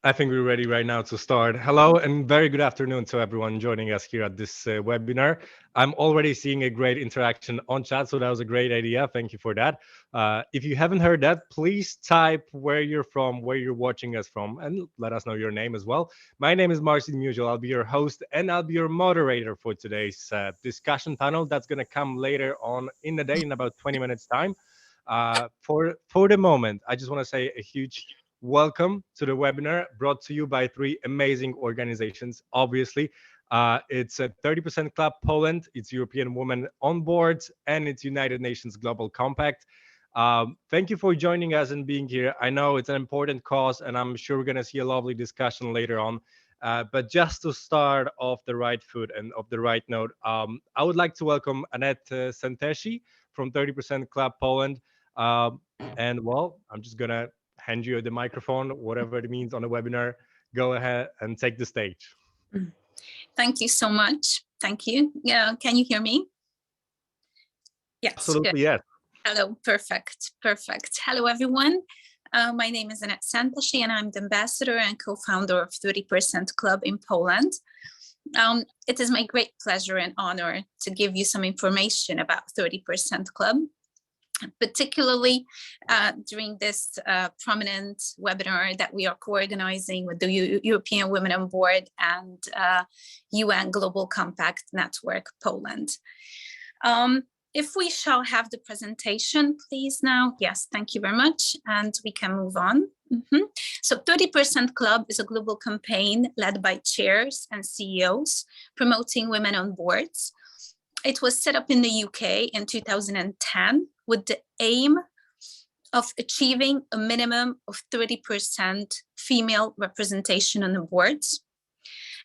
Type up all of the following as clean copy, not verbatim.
I think we're ready right now to start. Hello and very good afternoon to everyone joining us here at this webinar. I'm already seeing a great interaction on chat, so that was a great idea. Thank you for that. If you haven't heard that, please type where you're from, where you're watching us from, and let us know your name as well. My name is Marcin Musial. I'll be your host and I'll be your moderator for today's discussion panel. That's going to come later on in the day in about 20 minutes time. For the moment, I just want to say a huge welcome to the webinar brought to you by three amazing organizations. Obviously, it's a 30% Club Poland, it's European Women on Board, and it's United Nations Global Compact. Thank you for joining us and being here. I know it's an important cause, and I'm sure we're going to see a lovely discussion later on. But just to start off the right foot and of the right note, I would like to welcome Annette Santeshi from 30% Club Poland. And well, I'm just going to hand you the microphone, whatever it means on the webinar. Go ahead and take the stage. Thank you so much. Thank you. Yeah, can you hear me? Yes. Absolutely, good. yes. Hello, perfect. Hello, everyone. My name is Annette Santashi, and I'm the ambassador and co-founder of 30% Club in Poland. It is my great pleasure and honor to give you some information about 30% Club, particularly during this prominent webinar that we are co-organizing with the European Women on Board and UN Global Compact Network Poland. If we shall have the presentation, please now. Yes, thank you very much. And we can move on. So 30% Club is a global campaign led by chairs and CEOs promoting women on boards. It was set up in the UK in 2010 with the aim of achieving a minimum of 30% female representation on the boards.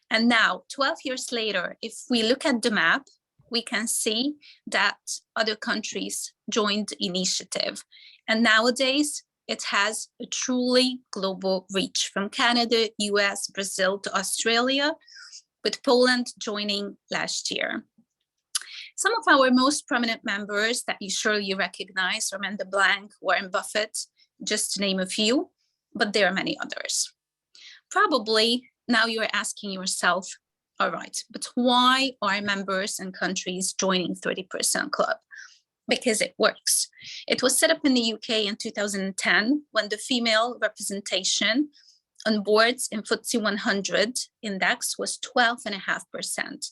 And now, 12 years later, if we look at the map, we can see that other countries joined the initiative. And nowadays, it has a truly global reach from Canada, US, Brazil to Australia, with Poland joining last year. Some of our most prominent members that you surely recognize are Amanda Blank, Warren Buffett, just to name a few, but there are many others. Probably now you are asking yourself, all right, but why are members and countries joining 30% Club? Because it works. It was set up in the UK in 2010 when the female representation on boards in FTSE 100 index was 12.5%.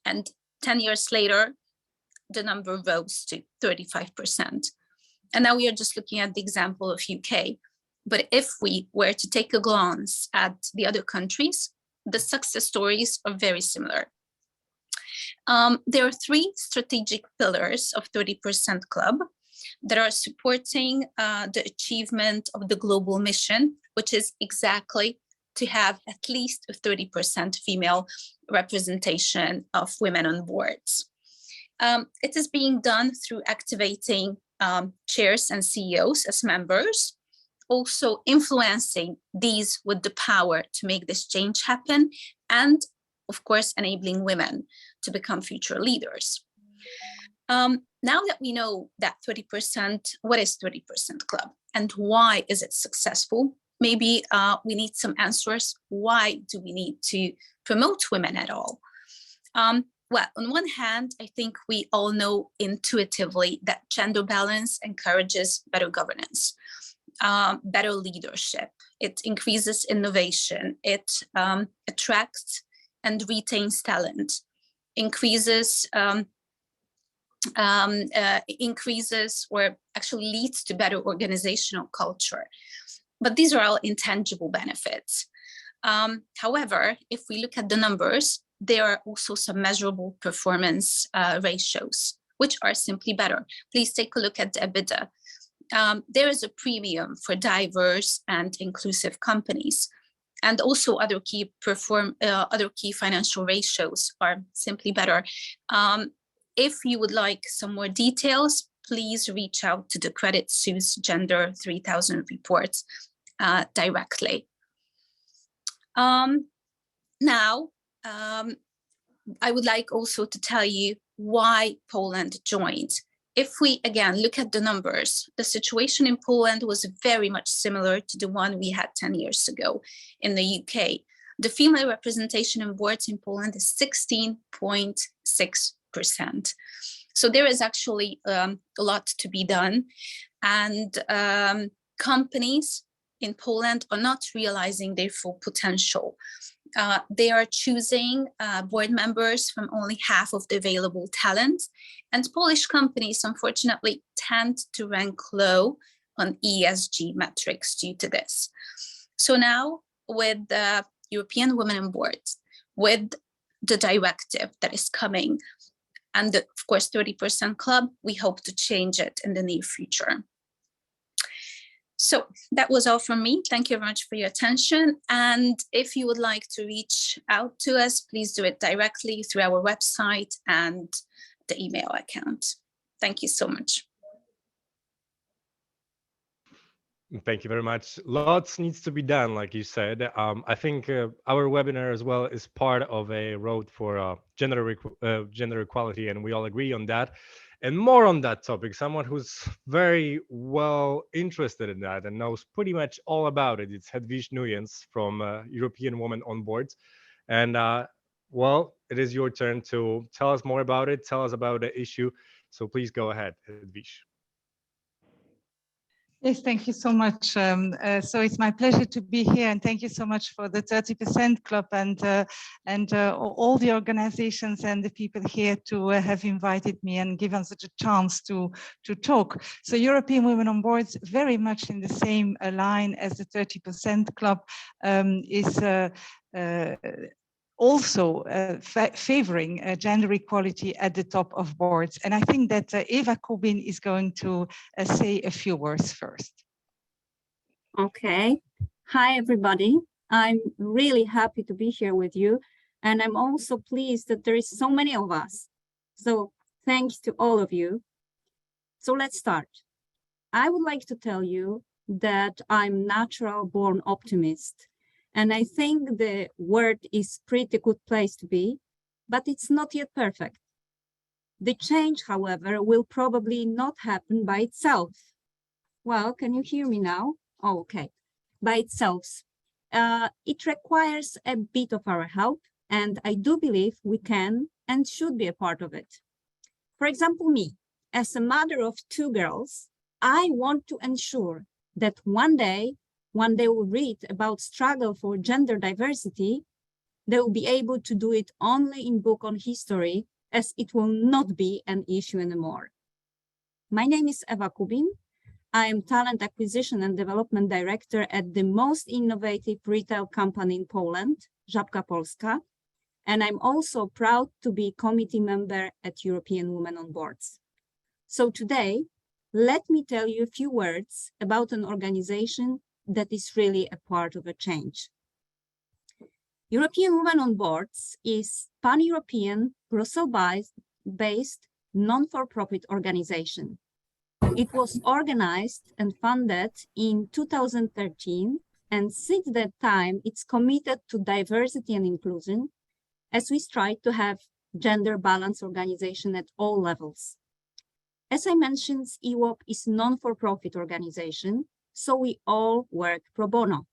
And 10 years later, the number rose to 35%. And now we are just looking at the example of UK. But if we were to take a glance at the other countries, the success stories are very similar. There are three strategic pillars of 30% Club that are supporting the achievement of the global mission, which is exactly to have at least a 30% female representation of women on boards. It is being done through activating chairs and CEOs as members, also influencing these with the power to make this change happen, and of course, enabling women to become future leaders. Now that we know that 30%, what is 30% Club and why is it successful? Maybe we need some answers. Why do we need to promote women at all? Well, on one hand, I think we all know intuitively that gender balance encourages better governance, better leadership. It increases innovation. It attracts and retains talent, increases or actually leads to better organizational culture. But these are all intangible benefits. However, if we look at the numbers, there are also some measurable performance ratios, which are simply better. Please take a look at the EBITDA. There is a premium for diverse and inclusive companies. And also other key financial ratios are simply better. If you would like some more details, please reach out to the Credit Suisse Gender 3000 reports directly. Now, I would like also to tell you why Poland joined. if we again look at the numbers, the situation in Poland was very much similar to the one we had 10 years ago in the UK. The female representation in boards in Poland is 16.6%. So there is actually a lot to be done. And companies in Poland are not realizing their full potential. They are choosing board members from only half of the available talent. And Polish companies, unfortunately, tend to rank low on ESG metrics due to this. So now with the European Women on Boards, with the directive that is coming, and the, of course, 30% club, we hope to change it in the near future. So that was all from me. Thank you very much for your attention. And if you would like to reach out to us, please do it directly through our website and the email account. Thank you so much. Thank you very much. Lots needs to be done, like you said. I think our webinar as well is part of a road for gender equality, and we all agree on that. And more on that topic, someone who's very well interested in that and knows pretty much all about it. It's Hedwig Nuyens from European Women on Boards. And well, it is your turn to tell us more about it, tell us about the issue. So please go ahead, Hedwig. Yes, thank you so much. So it's my pleasure to be here, and thank you so much for the 30% Club and all the organizations and the people here to have invited me and given us a chance to talk. So European Women on Boards, very much in the same line as the 30% Club, is also favoring gender equality at the top of boards. And I think that Eva Kubin is going to say a few words first. Okay. Hi, everybody. I'm really happy to be here with you. And I'm also pleased that there is so many of us. So thanks to all of you. So let's start. I would like to tell you that I'm natural born optimist. And I think the word is pretty good place to be, but it's not yet perfect. The change, however, will probably not happen by itself. Well, can you hear me now? Oh, okay. By itself. It requires a bit of our help, and I do believe we can and should be a part of it. For example, me, as a mother of 2 girls, I want to ensure that one day, when they will read about struggle for gender diversity, they will be able to do it only in book on history, as it will not be an issue anymore. My name is Eva Kubin. I am Talent Acquisition and Development Director at the most innovative retail company in Poland, Żabka Polska, and I'm also proud to be committee member at European Women on Boards. So today, let me tell you a few words about an organization that is really a part of a change. European Women on Boards is pan-European, Brussels-based, non-for-profit organization. It was organized and funded in 2013, and since that time, it's committed to diversity and inclusion, as we strive to have gender balance organization at all levels. As I mentioned, EWOP is non-for-profit organization, so we all work pro bono.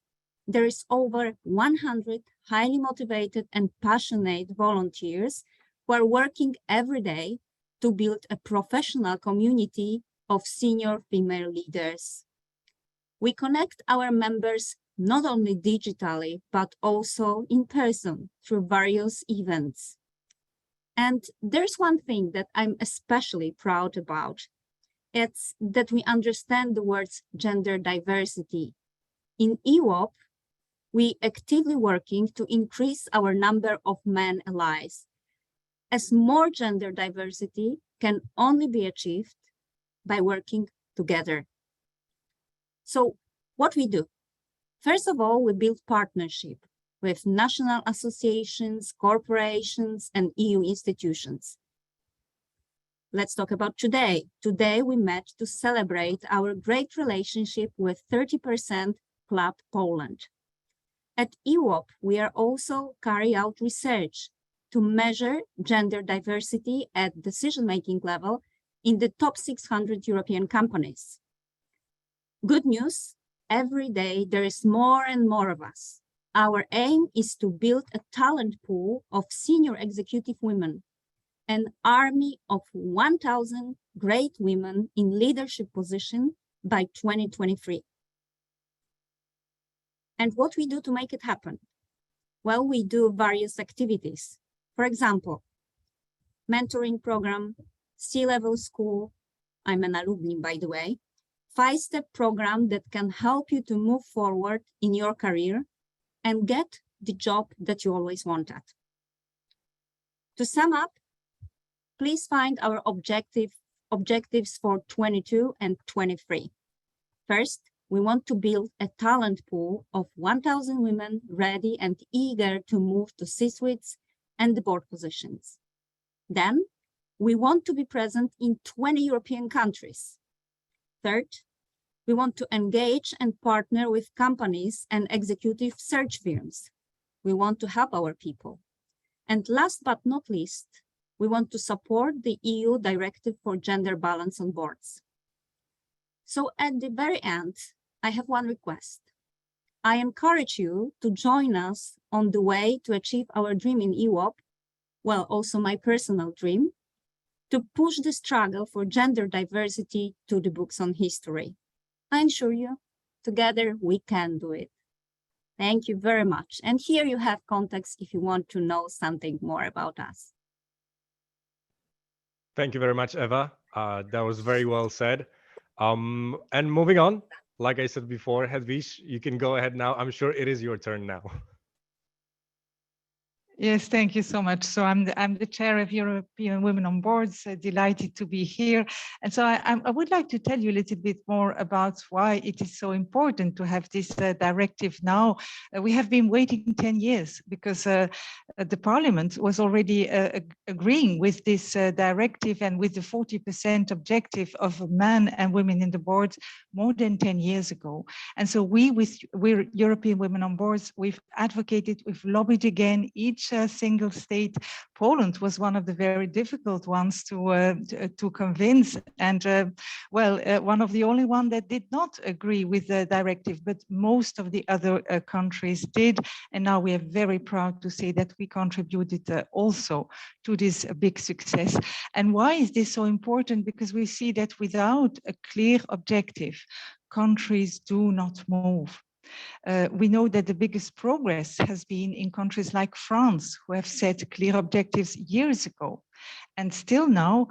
There is over 100 highly motivated and passionate volunteers who are working every day to build a professional community of senior female leaders. We connect our members not only digitally, but also in person through various events. And there's one thing that I'm especially proud about. It's that we understand the words gender diversity. In EWOP, we actively working to increase our number of men allies, as more gender diversity can only be achieved by working together. So what we do? First of all, we build partnership with national associations, corporations, and EU institutions. Let's talk about today. Today, we met to celebrate our great relationship with 30% Club Poland. At EWOP, we are also carrying out research to measure gender diversity at decision-making level in the top 600 European companies. Good news, every day there is more and more of us. Our aim is to build a talent pool of senior executive women, an army of 1,000 great women in leadership position by 2023. And what we do to make it happen? Well, we do various activities. For example, mentoring program, C-level school, I'm an alumni, by the way, 5-step program that can help you to move forward in your career and get the job that you always wanted. To sum up, please find our objectives for 22 and 23. First, we want to build a talent pool of 1,000 women ready and eager to move to C-suites and the board positions. Then, we want to be present in 20 European countries. Third, we want to engage and partner with companies and executive search firms. We want to help our people. And last but not least, we want to support the EU Directive for Gender Balance on Boards. So at the very end, I have one request. I encourage you to join us on the way to achieve our dream in EWOP, well, also my personal dream, to push the struggle for gender diversity to the books on history. I assure you, together we can do it. Thank you very much. And here you have contacts if you want to know something more about us. Thank you very much, Eva. That was very well said. And moving on, like I said before, Hedvig, you can go ahead now. I'm sure it is your turn now. Yes, thank you so much. So I'm the chair of European Women on Boards, delighted to be here. And so I would like to tell you a little bit more about why it is so important to have this directive now. We have been waiting 10 years because the Parliament was already agreeing with this directive and with the 40% objective of men and women in the boards more than 10 years ago. And so we're European Women on Boards, we've advocated, we've lobbied again, each single state. Poland was one of the very difficult ones to convince, and one of the only one that did not agree with the directive, but most of the other countries did, and now we are very proud to say that we contributed also to this big success. And why is this so important? Because we see that without a clear objective, countries do not move. We know that the biggest progress has been in countries like France, who have set clear objectives years ago. And still now,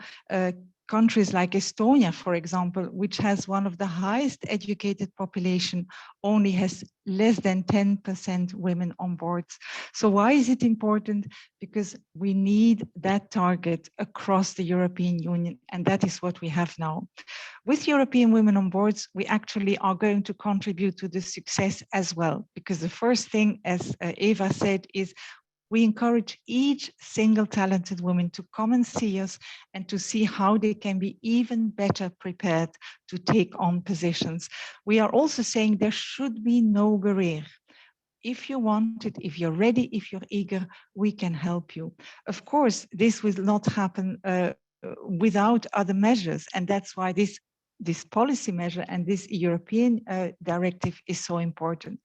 countries like Estonia, for example, which has one of the highest educated population, only has less than 10% women on boards. So why is it important? Because we need that target across the European Union, and that is what we have now. With European Women on Boards, we actually are going to contribute to the success as well, because the first thing, as Eva said, is we encourage each single talented woman to come and see us and to see how they can be even better prepared to take on positions. We are also saying there should be no barrier. If you want it, if you're ready, if you're eager, we can help you. Of course, this will not happen without other measures, and that's why this policy measure and this European directive is so important.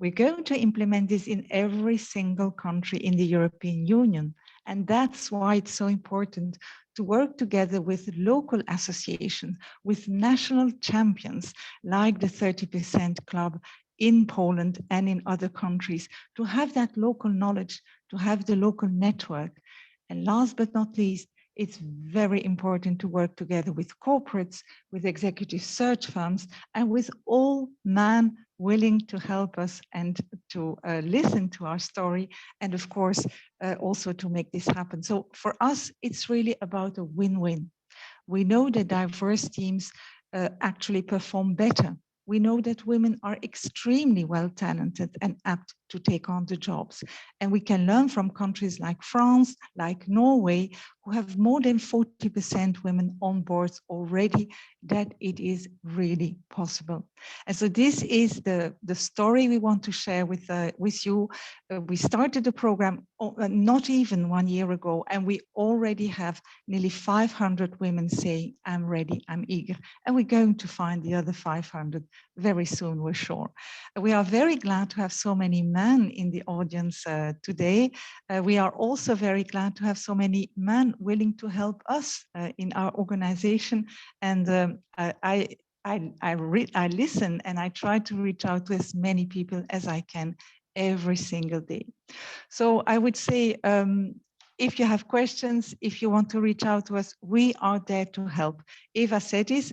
We're going to implement this in every single country in the European Union. And that's why it's so important to work together with local associations, with national champions like the 30% Club in Poland and in other countries, to have that local knowledge, to have the local network. And last but not least, it's very important to work together with corporates, with executive search firms, and with all men willing to help us and to listen to our story, and of course, also to make this happen. So for us, it's really about a win-win. We know that diverse teams actually perform better. We know that women are extremely well talented and apt to take on the jobs. And we can learn from countries like France, like Norway, who have more than 40% women on boards already, that it is really possible. And so this is the story we want to share with you. We started the program not even 1 year ago, and we already have nearly 500 women saying, I'm ready, I'm eager. And we're going to find the other 500 very soon, we're sure. We are very glad to have so many men in the audience today. We are also very glad to have so many men willing to help us in our organization. And I listen and I try to reach out to as many people as I can every single day. So I would say, if you have questions, if you want to reach out to us, we are there to help. Eva said this,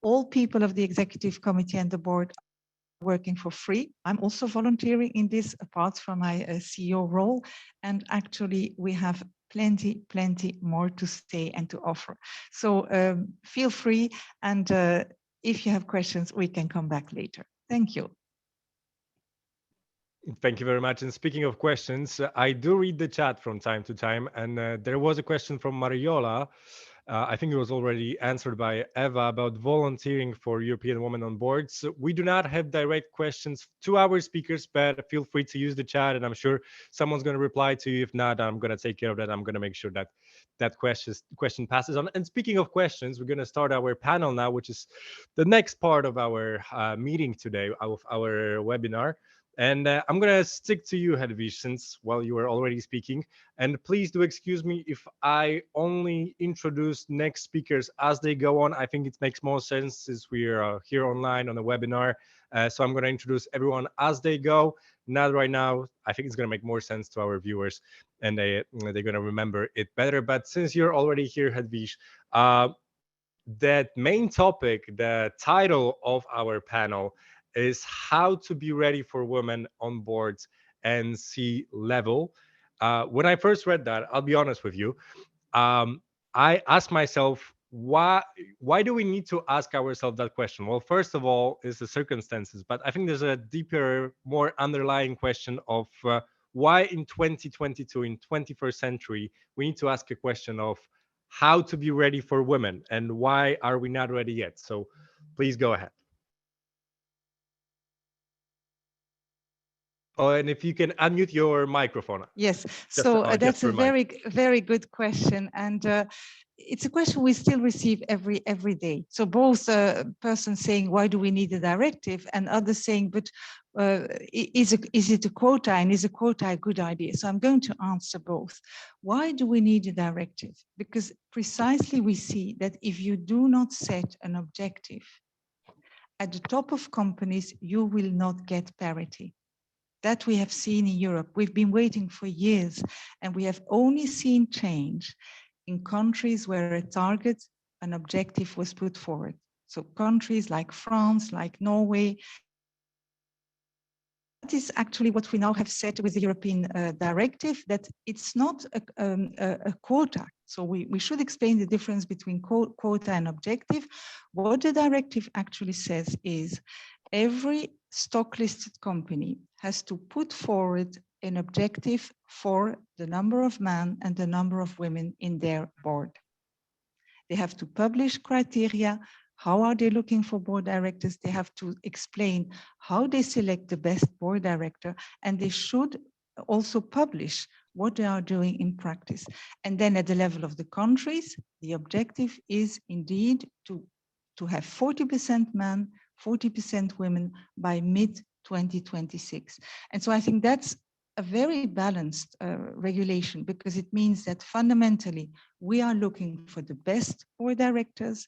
all people of the executive committee and the board are working for free. I'm also volunteering in this apart from my CEO role. And actually we have plenty more to say and to offer. So feel free, and if you have questions, we can come back later. Thank you. Thank you very much. And speaking of questions, I do read the chat from time to time. And there was a question from Mariola. I think it was already answered by Eva about volunteering for European Women on Boards. We do not have direct questions to our speakers, but feel free to use the chat. And I'm sure someone's going to reply to you. If not, I'm going to take care of that. I'm going to make sure that that question passes on. And speaking of questions, we're going to start our panel now, which is the next part of our meeting today, of our webinar. And I'm going to stick to you, Hedvig, since, well, you were already speaking. And please do excuse me if I only introduce next speakers as they go on. I think it makes more sense since we are here online on a webinar. So I'm going to introduce everyone as they go. Not right now. I think it's going to make more sense to our viewers, and they're going to remember it better. But since you're already here, Hedvig, that main topic, the title of our panel, is how to be ready for women on boards and C-level. When I first read that, I'll be honest with you, I asked myself, why do we need to ask ourselves that question? Well, first of all, is the circumstances, but I think there's a deeper, more underlying question of why in 2022, in 21st century, we need to ask a question of how to be ready for women and why are we not ready yet? So please go ahead. Oh, and if you can unmute your microphone. Yes, so that's a very good question. And it's a question we still receive every day. So both persons saying, why do we need a directive? And others saying, but is it a quota, and is a quota a good idea? So I'm going to answer both. Why do we need a directive? Because precisely we see that if you do not set an objective at the top of companies, you will not get parity. That we have seen in Europe. We've been waiting for years, and we have only seen change in countries where a target, an objective was put forward. So countries like France, like Norway. That is actually what we now have said with the European directive, that it's not a quota. So we should explain the difference between quota and objective. What the directive actually says is every stock listed company has to put forward an objective for the number of men and the number of women in their board. They have to publish criteria. How are they looking for board directors? They have to explain how they select the best board director, and they should also publish what they are doing in practice. And then at the level of the countries, the objective is indeed to have 40% men, 40% women by mid-2026. And so I think that's a very balanced regulation, because it means that fundamentally we are looking for the best board directors,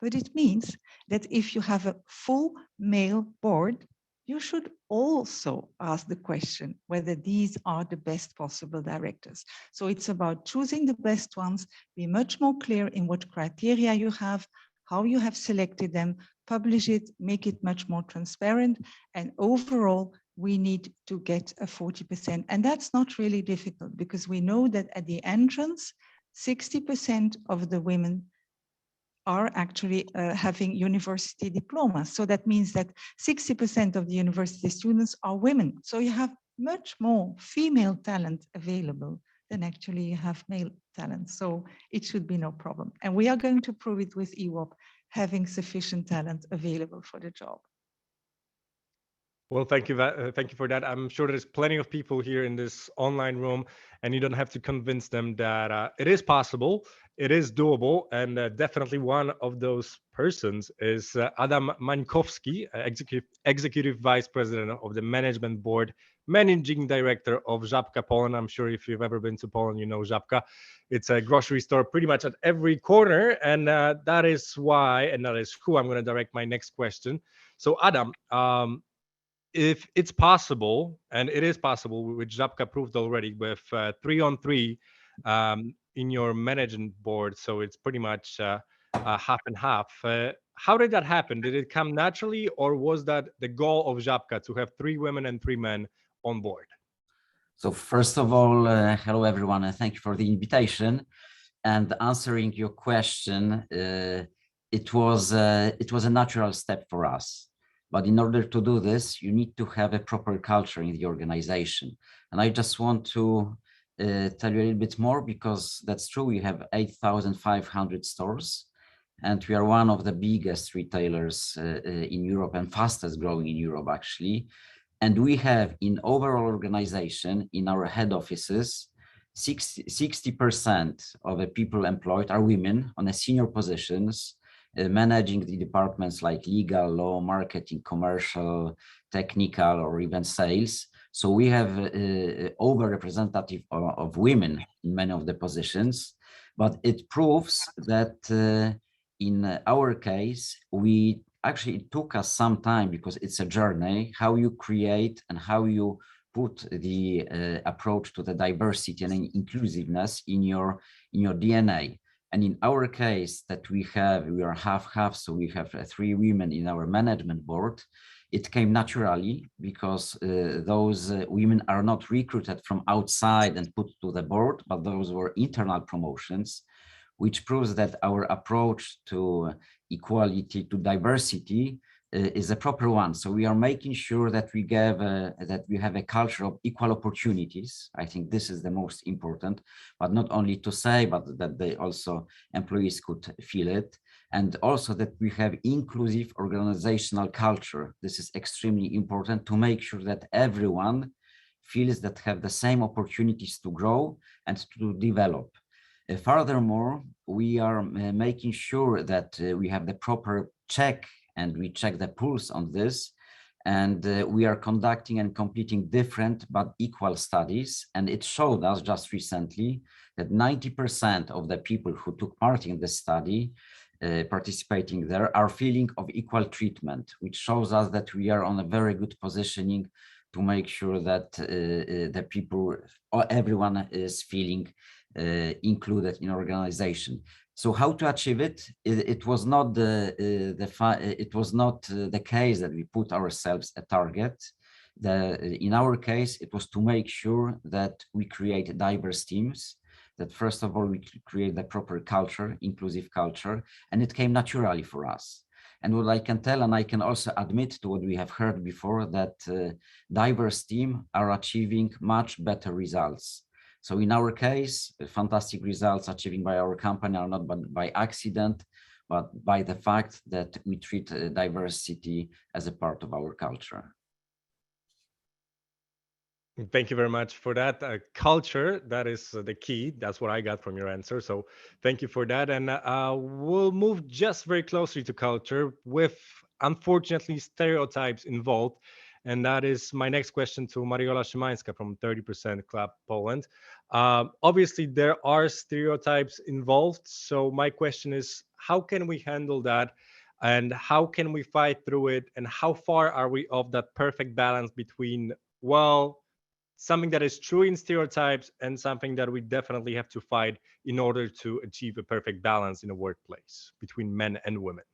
but it means that if you have a full male board, you should also ask the question whether these are the best possible directors. So it's about choosing the best ones, be much more clear in what criteria you have, how you have selected them, publish it, make it much more transparent. And overall, we need to get a 40%. And that's not really difficult, because we know that at the entrance, 60% of the women are actually having university diplomas. So that means that 60% of the university students are women. So you have much more female talent available than actually have male talent. So it should be no problem. And we are going to prove it with EWOP, having sufficient talent available for the job. Well, thank you for that. I'm sure there's plenty of people here in this online room, and you don't have to convince them that it is possible, it is doable, and definitely one of those persons is Adam Mańkowski, executive vice president of the management board, managing director of Żabka Poland. I'm sure if you've ever been to Poland, you know Żabka. It's a grocery store pretty much at every corner, and that is why, and that is who I'm going to direct my next question. So, Adam. If it's possible, and it is possible, which Żabka proved already with 3-on-3 in your management board, so it's pretty much half and half. How did that happen? Did it come naturally, or was that the goal of Żabka to have 3 women and 3 men on board? So first of all, hello everyone, and thank you for the invitation. And answering your question, it was a natural step for us. But in order to do this, you need to have a proper culture in the organization. And I just want to tell you a little bit more, because that's true. We have 8,500 stores, and we are one of the biggest retailers in Europe and fastest growing in Europe, actually. And we have in overall organization, in our head offices, 60% of the people employed are women on the senior positions, managing the departments like legal, law, marketing, commercial, technical, or even sales. So we have over-representative of women in many of the positions, but it proves that in our case, it took us some time, because it's a journey, how you create and how you put the approach to the diversity and inclusiveness in your DNA. And in our case, that we are half-half, so we have 3 women in our management board. It came naturally, because those women are not recruited from outside and put to the board, but those were internal promotions, which proves that our approach to equality, to diversity, is a proper one. So we are making sure that we have a culture of equal opportunities. I think this is the most important, but not only to say, but that they also, employees could feel it. And also that we have inclusive organizational culture. This is extremely important to make sure that everyone feels that have the same opportunities to grow and to develop. Furthermore, we are making sure that we have the proper check, and we check the pulse on this, and we are conducting and completing different but equal studies. And it showed us just recently that 90% of the people who took part in the study, participating there, are feeling of equal treatment, which shows us that we are on a very good positioning to make sure that the people, or everyone, is feeling included in organization. So how to achieve it? It was not the case that we put ourselves a target. In our case, it was to make sure that we create diverse teams. That first of all, we create the proper culture, inclusive culture, and it came naturally for us. And what I can tell, and I can also admit to what we have heard before, that diverse teams are achieving much better results. So in our case, fantastic results achieved by our company are not by accident, but by the fact that we treat diversity as a part of our culture. Thank you very much for that. Culture, that is the key. That's what I got from your answer. So thank you for that. And we'll move just very closely to culture with, unfortunately, stereotypes involved. And that is my next question to Mariola Szymańska from 30% Club Poland. Obviously, there are stereotypes involved. So my question is, how can we handle that? And how can we fight through it? And how far are we of that perfect balance between, well, something that is true in stereotypes and something that we definitely have to fight in order to achieve a perfect balance in a workplace between men and women?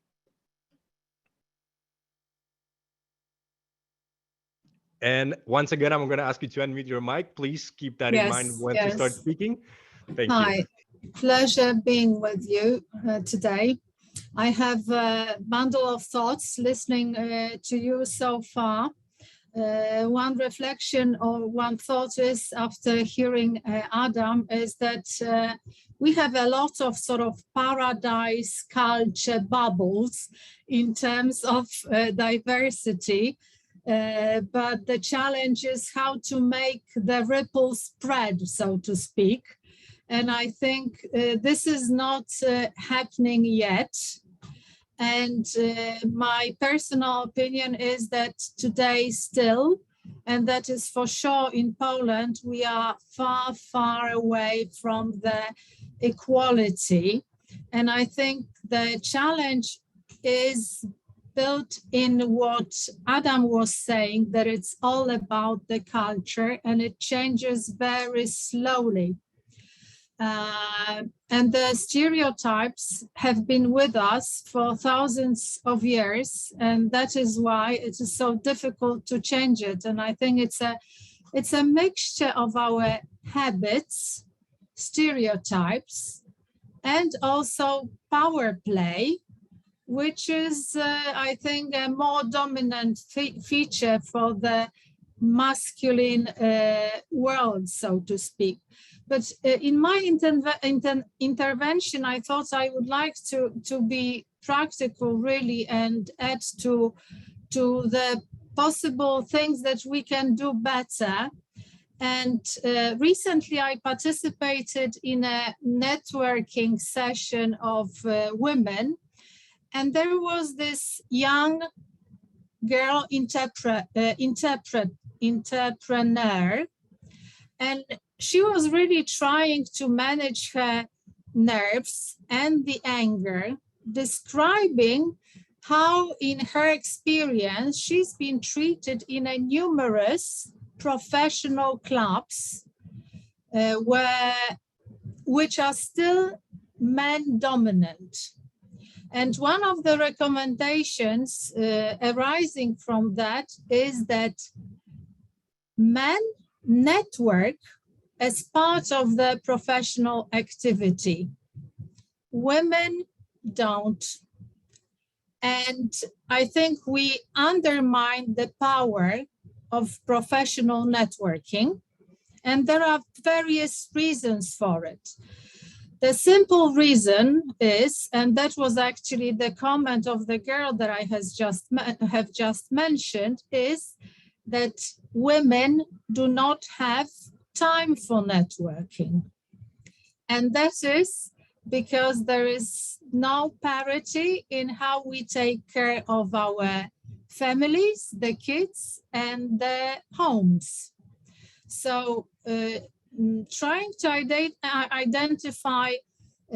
And once again, I'm going to ask you to unmute your mic. Please keep that in mind once you start speaking. Thank you. Hi, pleasure being with you today. I have a bundle of thoughts listening to you so far. one reflection or one thought is, after hearing Adam, is that we have a lot of sort of paradise culture bubbles in terms of diversity, but the challenge is how to make the ripple spread, so to speak. And I think this is not happening yet. And my personal opinion is that today still, and that is for sure in Poland, we are far, far away from the equality. And I think the challenge is built in what Adam was saying, that it's all about the culture and it changes very slowly. And the stereotypes have been with us for thousands of years, and that is why it is so difficult to change it. And I think it's a mixture of our habits, stereotypes, and also power play, which is, I think, a more dominant feature for the masculine world, so to speak. But in my intervention, I thought I would like to be practical, really, and add to the possible things that we can do better. And recently, I participated in a networking session of women, and there was this young girl entrepreneur, and she was really trying to manage her nerves and the anger, describing how in her experience she's been treated in a numerous professional clubs which are still men dominant. And one of the recommendations arising from that is that men network as part of the professional activity. Women don't. And I think we undermine the power of professional networking. And there are various reasons for it. The simple reason is, and that was actually the comment of the girl that I have just mentioned, is that women do not have time for networking. And that is because there is no parity in how we take care of our families, the kids, and the homes. So trying to identify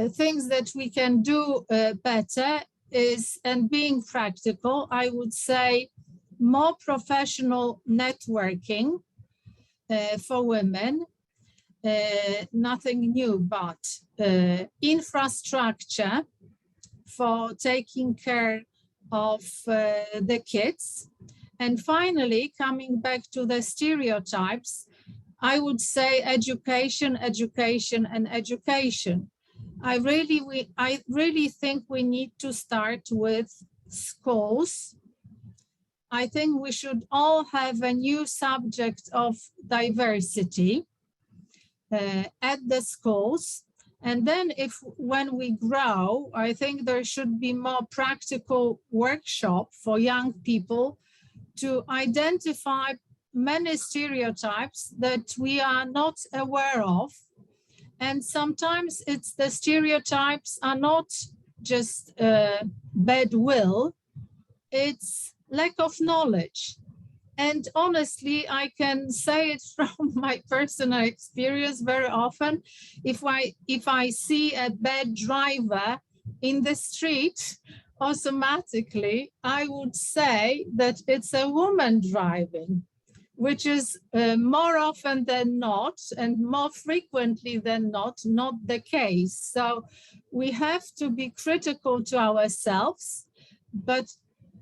things that we can do better is, and being practical, I would say more professional networking for women, nothing new, but infrastructure for taking care of the kids. And finally, coming back to the stereotypes, I would say education, education, and education. I really think we need to start with schools. I think we should all have a new subject of diversity at the schools. And then when we grow, I think there should be more practical workshop for young people to identify many stereotypes that we are not aware of. And sometimes it's the stereotypes are not just bad will, it's lack of knowledge. And honestly, I can say it from my personal experience very often. If I see a bad driver in the street, automatically I would say that it's a woman driving, which is more often than not, and more frequently than not the case. So we have to be critical to ourselves, but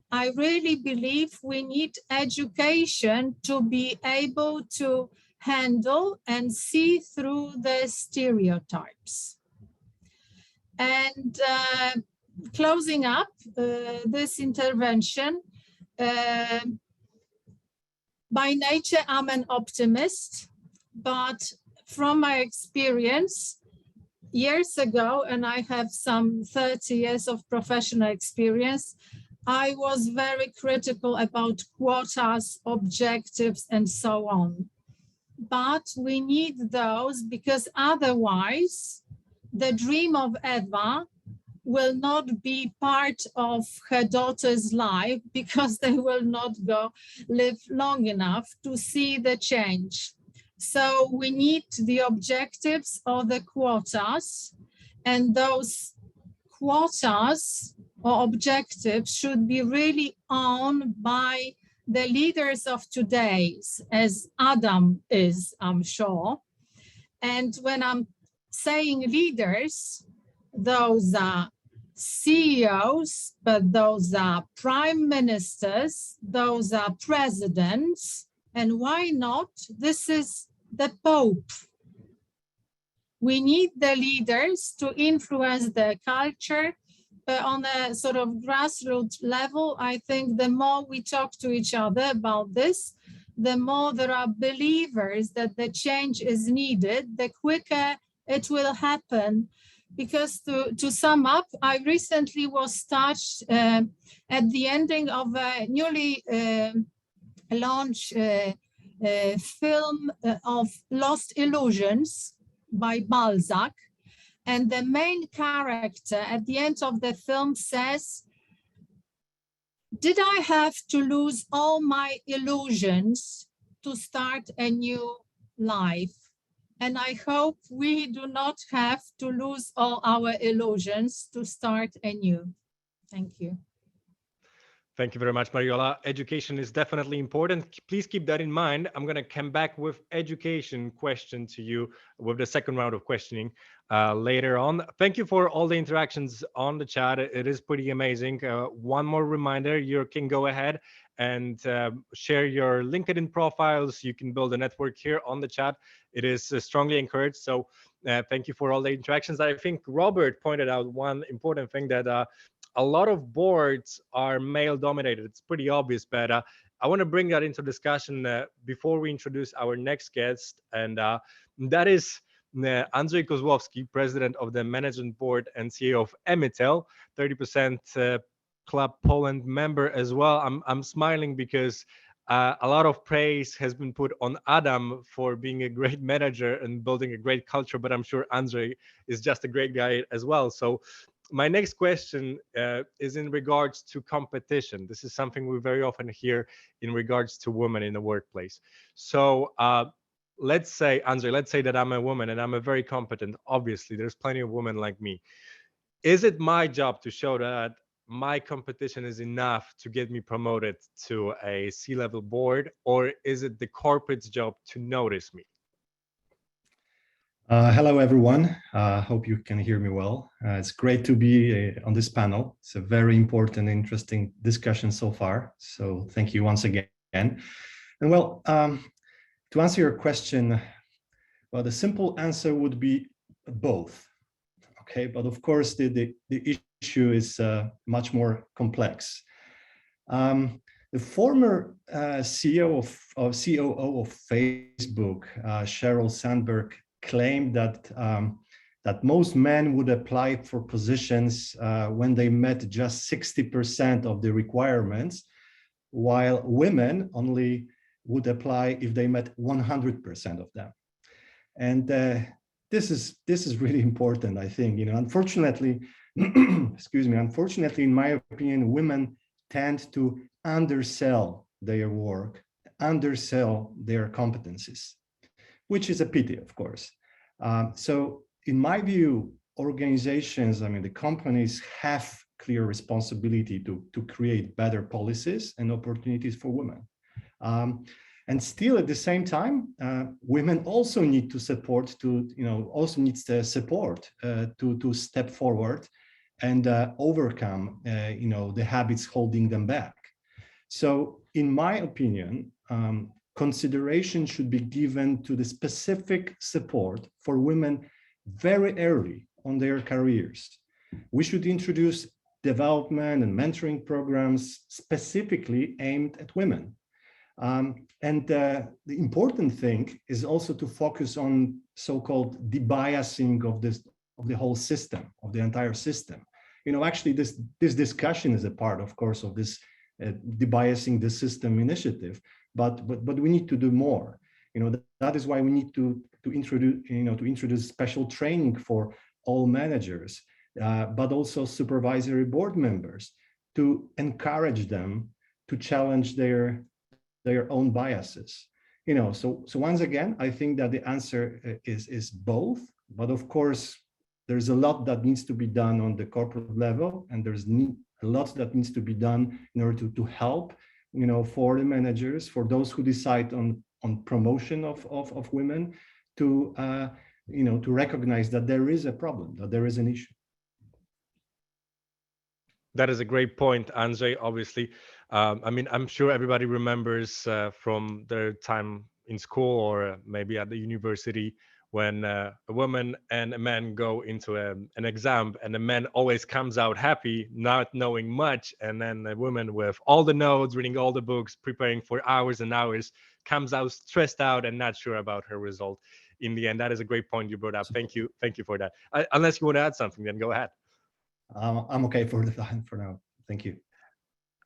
I really believe we need education to be able to handle and see through the stereotypes. And closing up this intervention, By nature, I'm an optimist, but from my experience years ago, and I have some 30 years of professional experience, I was very critical about quotas, objectives, and so on. But we need those because otherwise the dream of Eva will not be part of her daughter's life because they will not live long enough to see the change. So we need the objectives or the quotas, and those quotas or objectives should be really owned by the leaders of today's, as Adam is, I'm sure. And when I'm saying leaders, those are CEOs, but those are prime ministers, those are presidents, and why not? This is the Pope. We need the leaders to influence the culture, but on a sort of grassroots level, I think the more we talk to each other about this, the more there are believers that the change is needed, the quicker it will happen. Because to sum up, I recently was touched at the ending of a newly launched film of Lost Illusions by Balzac. And the main character at the end of the film says, "Did I have to lose all my illusions to start a new life?" And I hope we do not have to lose all our illusions to start anew. Thank you. Thank you very much, Mariola. Education is definitely important. Please keep that in mind. I'm going to come back with education question to you with the second round of questioning later on. Thank you for all the interactions on the chat. It is pretty amazing. One more reminder, you can go ahead and share your LinkedIn profiles. You can build a network here on the chat. It is strongly encouraged. So thank you for all the interactions. I think Robert pointed out one important thing, that a lot of boards are male dominated. It's pretty obvious, but I want to bring that into discussion before we introduce our next guest. And that is Andrzej Kozłowski, president of the management board and CEO of Emitel, 30% Club Poland member as well. I'm smiling because a lot of praise has been put on Adam for being a great manager and building a great culture, but I'm sure Andrzej is just a great guy as well. So my next question is in regards to competition. This is something we very often hear in regards to women in the workplace. So let's say, Andrzej, let's say that I'm a woman and I'm a very competent. Obviously, there's plenty of women like me. Is it my job to show that my competition is enough to get me promoted to a C-level board, or is it the corporate's job to notice me? Hello, everyone. Hope you can hear me well. It's great to be on this panel. It's a very important, interesting discussion so far. So thank you once again. And well, to answer your question, well, the simple answer would be both. Okay, but of course, the issue is much more complex. The former CEO of COO of Facebook, Sheryl Sandberg, claimed that that most men would apply for positions when they met just 60% of the requirements, while women only would apply if they met 100% of them. And this is really important, I think. Unfortunately, excuse me, unfortunately, in my opinion, women tend to undersell their work, undersell their competencies, which is a pity, of course. So in my view, organizations, the companies have clear responsibility to create better policies and opportunities for women. And still, at the same time, women also need to support to step forward and overcome, the habits holding them back. So, in my opinion, consideration should be given to the specific support for women very early on their careers. We should introduce development and mentoring programs specifically aimed at women. The important thing is also to focus on so-called debiasing of the whole system, of the entire system. Actually, this discussion is a part, of course, of this debiasing the system initiative, but we need to do more. That is why we need to introduce special training for all managers, but also supervisory board members, to encourage them to challenge their own biases. So once again, I think that the answer is both, but of course, there's a lot that needs to be done on the corporate level, and there's a lot that needs to be done in order to help, for the managers, for those who decide on promotion of women, to to recognize that there is a problem, that there is an issue. That is a great point, Andrzej. Obviously, I mean, I'm sure everybody remembers from their time in school or maybe at the university when a woman and a man go into an exam, and the man always comes out happy, not knowing much, and then the woman with all the notes, reading all the books, preparing for hours and hours, comes out stressed out and not sure about her result in the end. That is a great point you brought up. Thank you for that. Unless you want to add something, then go ahead. I'm okay for now. Thank you.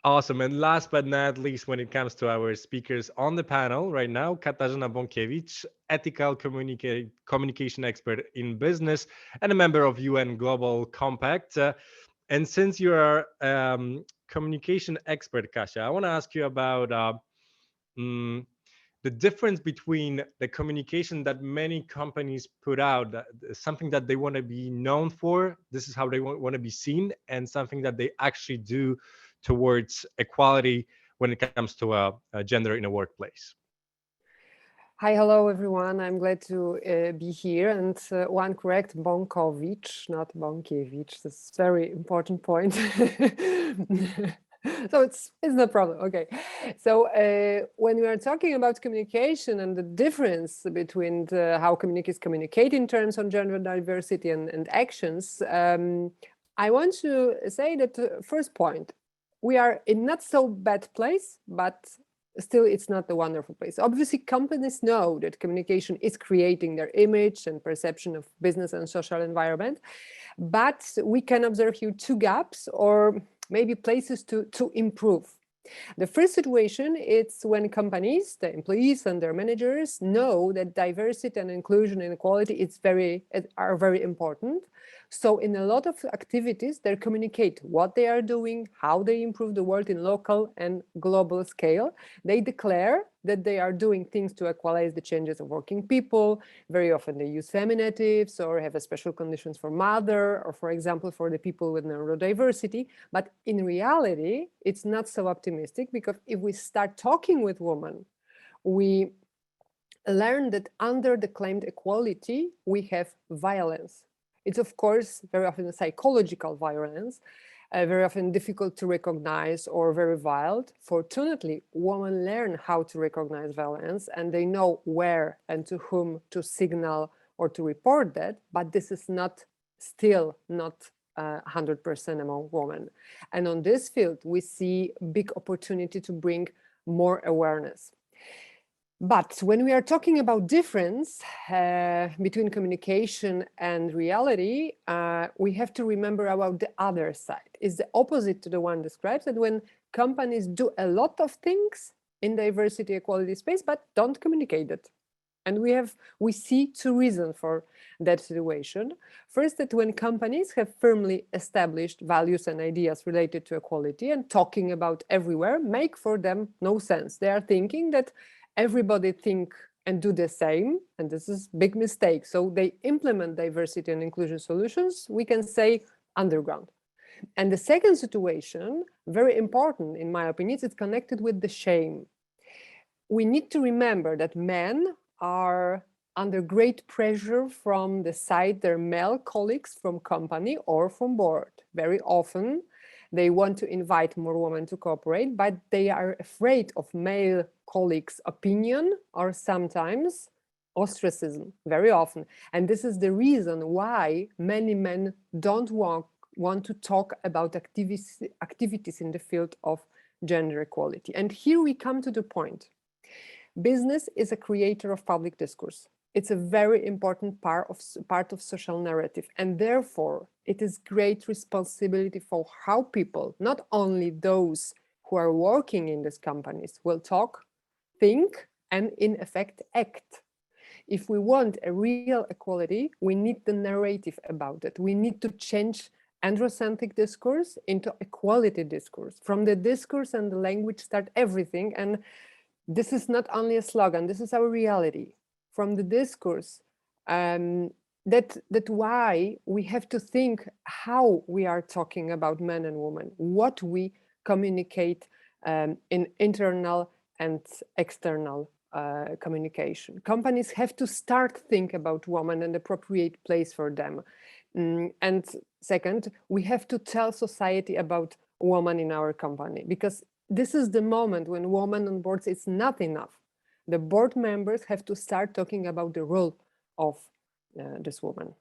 Awesome. And last but not least, when it comes to our speakers on the panel right now, Katarzyna Bąkiewicz, ethical communication expert in business and a member of UN Global Compact. And since you are communication expert, Kasia, I want to ask you about the difference between the communication that many companies put out, something that they want to be known for, this is how they want to be seen, and something that they actually do towards equality when it comes to a gender in a workplace. Hi, hello everyone. I'm glad to be here. And one correct, Bąkiewicz, not Bąkiewicz. That's a very important point. So it's no problem. Okay. So when we are talking about communication and the difference between how communicators communicate in terms of gender diversity and actions, I want to say that first point, we are in not so bad place, but still it's not a wonderful place. Obviously, companies know that communication is creating their image and perception of business and social environment, but we can observe here two gaps or maybe places to improve. The first situation is when companies, the employees and their managers know that diversity and inclusion and equality are very important. So in a lot of activities, they communicate what they are doing, how they improve the world in local and global scale. They declare that they are doing things to equalize the changes of working people. Very often they use feminatives or have a special conditions for mother or, for example, for the people with neurodiversity. But in reality, it's not so optimistic, because if we start talking with women, we learn that under the claimed equality, we have violence. It's, of course, very often a psychological violence, very often difficult to recognize or very violent. Fortunately, women learn how to recognize violence, and they know where and to whom to signal or to report that, but this is still not 100% among women. And on this field, we see big opportunity to bring more awareness. But when we are talking about difference between communication and reality, we have to remember about the other side. It's the opposite to the one described, that when companies do a lot of things in diversity equality space, but don't communicate it. And we see two reasons for that situation. First, that when companies have firmly established values and ideas related to equality, and talking about everywhere make for them no sense. They are thinking that everybody think and do the same, and this is a big mistake. So they implement diversity and inclusion solutions, we can say, underground. And the second situation, very important in my opinion, is connected with the shame. We need to remember that men are under great pressure from the side their male colleagues from company or from board. Very often they want to invite more women to cooperate, but they are afraid of male colleagues' opinion or sometimes ostracism, very often. And this is the reason why many men don't want to talk about activities in the field of gender equality. And here we come to the point. Business is a creator of public discourse. It's a very important part of social narrative, and therefore it is great responsibility for how people, not only those who are working in these companies, will talk, think, and in effect act. If we want a real equality, we need the narrative about it. We need to change androcentric discourse into equality discourse. From the discourse and the language start everything. And this is not only a slogan, this is our reality. From the discourse, that's why we have to think how we are talking about men and women, what we communicate in internal and external communication. Companies have to start think about women and appropriate place for them. And second, we have to tell society about women in our company, because this is the moment when women on boards, it's not enough. The board members have to start talking about the role of this woman.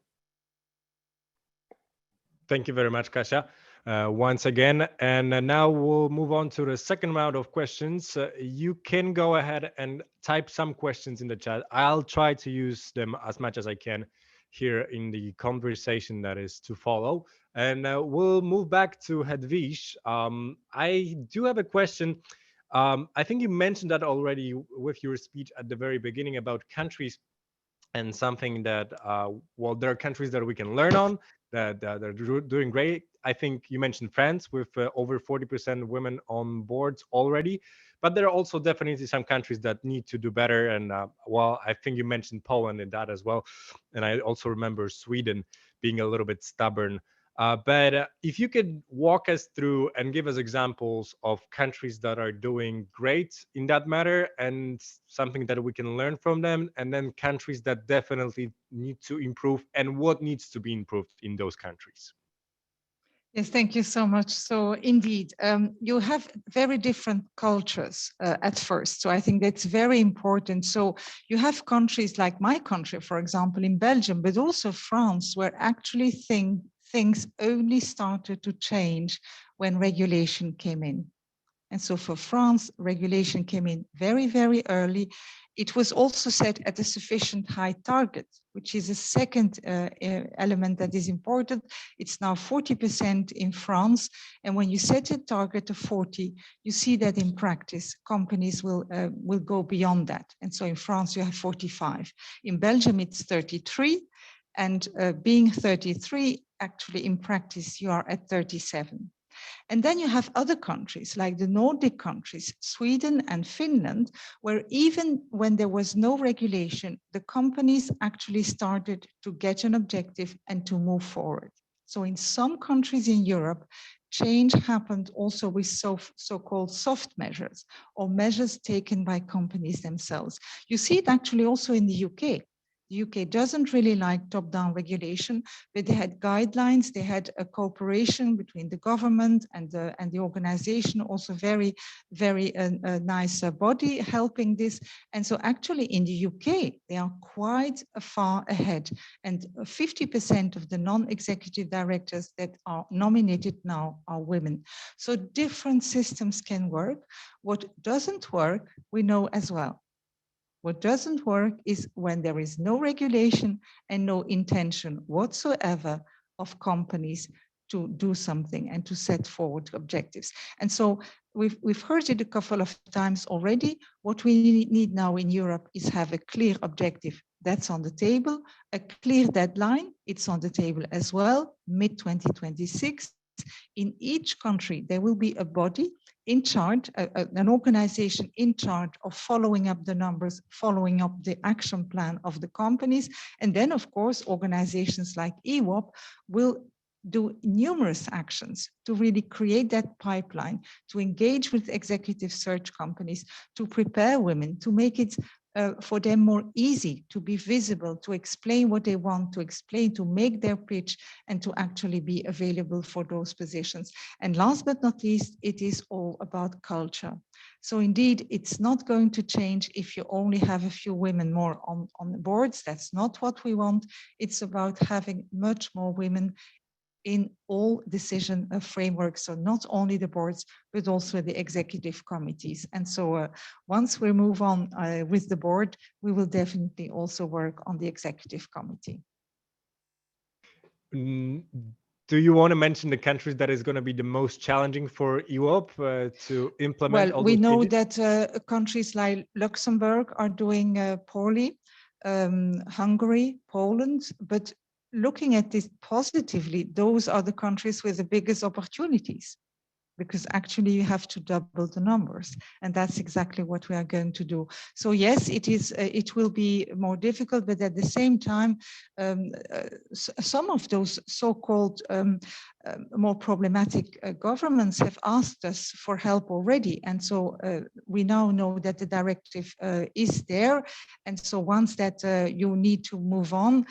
Thank you very much, Kasia, once again. And now we'll move on to the second round of questions. You can go ahead and type some questions in the chat. I'll try to use them as much as I can here in the conversation that is to follow. And we'll move back to Hedvig. I do have a question. I think you mentioned that already with your speech at the very beginning about countries, and something that, well, there are countries that we can learn on, that are doing great. I think you mentioned France with over 40% women on boards already, but there are also definitely some countries that need to do better. And well, I think you mentioned Poland in that as well. And I also remember Sweden being a little bit stubborn. But if you could walk us through and give us examples of countries that are doing great in that matter and something that we can learn from them, and then countries that definitely need to improve and what needs to be improved in those countries. Yes, thank you so much. So indeed, you have very different cultures at first. So I think that's very important. So you have countries like my country, for example, in Belgium, but also France, where actually things only started to change when regulation came in. And so for France, regulation came in very, very early. It was also set at a sufficient high target, which is a second element that is important. It's now 40% in France. And when you set a target of 40, you see that in practice, companies will go beyond that. And so in France, you have 45. In Belgium, it's 33. And being 33, actually in practice, you are at 37. And then you have other countries like the Nordic countries, Sweden and Finland, where even when there was no regulation, the companies actually started to get an objective and to move forward. So in some countries in Europe, change happened also with so-called soft measures or measures taken by companies themselves. You see it actually also in the UK. The UK doesn't really like top-down regulation, but they had guidelines. They had a cooperation between the government and the organization, also very, very nice body helping this. And so actually in the UK, they are quite far ahead. And 50% of the non-executive directors that are nominated now are women. So different systems can work. What doesn't work, we know as well. What doesn't work is when there is no regulation and no intention whatsoever of companies to do something and to set forward objectives. And so we've heard it a couple of times already. What we need now in Europe is have a clear objective. That's on the table, a clear deadline. It's on the table as well, mid-2026. In each country, there will be a body in charge, an organization in charge of following up the numbers, following up the action plan of the companies. And then, of course, organizations like EWOP will do numerous actions to really create that pipeline, to engage with executive search companies, to prepare women, to make it for them more easy to be visible, to explain what they want, to explain, to make their pitch, and to actually be available for those positions. And last but not least, it is all about culture. So indeed, it's not going to change if you only have a few women more on the boards. That's not what we want. It's about having much more women in all decision frameworks. So not only the boards, but also the executive committees. And so once we move on with the board, we will definitely also work on the executive committee. Do you want to mention the countries that is going to be the most challenging for Europe to implement? Well, we know that countries like Luxembourg are doing poorly, Hungary, Poland, but looking at this positively, those are the countries with the biggest opportunities, because actually you have to double the numbers, and that's exactly what we are going to do. So yes, it will be more difficult, but at the same time, some of those so-called more problematic governments have asked us for help already, and so we now know that the directive is there, and so once that you need to move on,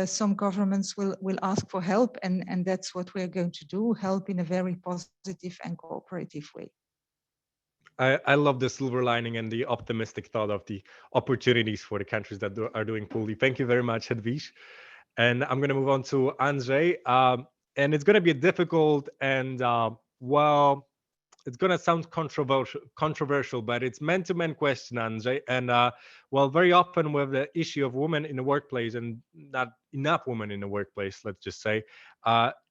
some governments will ask for help, and that's what we're going to do, help in a very positive and cooperative way. I love the silver lining and the optimistic thought of the opportunities for the countries that are doing poorly. Thank you very much, Hedvige. And I'm going to move on to Andrzej. And it's going to be a difficult and, well, it's going to sound controversial, but it's man-to-man question, Andrzej. And well, very often with the issue of women in the workplace and not enough women in the workplace, let's just say,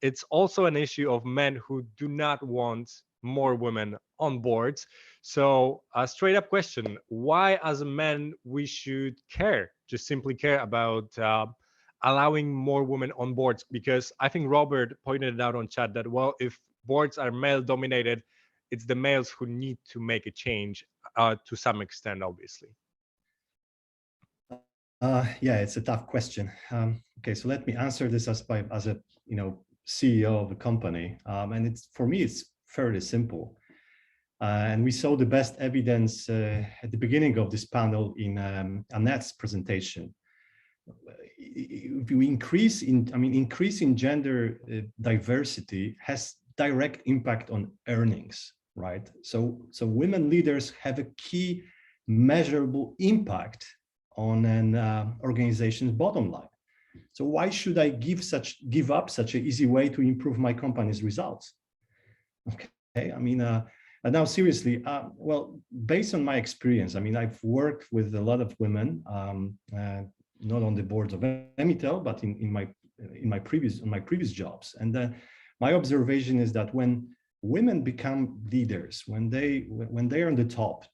it's also an issue of men who do not want more women on boards. So a straight up question, why as a man we should care, just simply care about allowing more women on boards? Because I think Robert pointed it out on chat that, well, if boards are male dominated, it's the males who need to make a change to some extent, obviously. Yeah, it's a tough question. Okay, so let me answer this as a CEO of a company, and it's for me it's fairly simple. And we saw the best evidence at the beginning of this panel in Annette's presentation. If we increase in gender diversity has direct impact on earnings, right? So women leaders have a key measurable impact on an organization's bottom line. So why should I give up such an easy way to improve my company's results? Okay, I mean, now seriously, well, based on my experience, I mean, I've worked with a lot of women, not on the boards of Emitel, but in my previous jobs, and my observation is that when women become leaders, when they are on the top,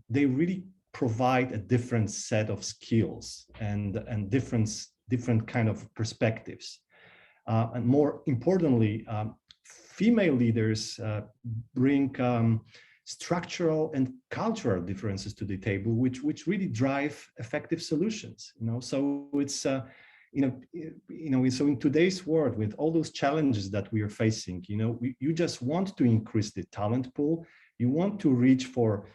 they really provide a different set of skills and different kind of perspectives, and more importantly, female leaders bring structural and cultural differences to the table, which really drive effective solutions. So it's so in today's world, with all those challenges that we are facing, you just want to increase the talent pool. You want to reach for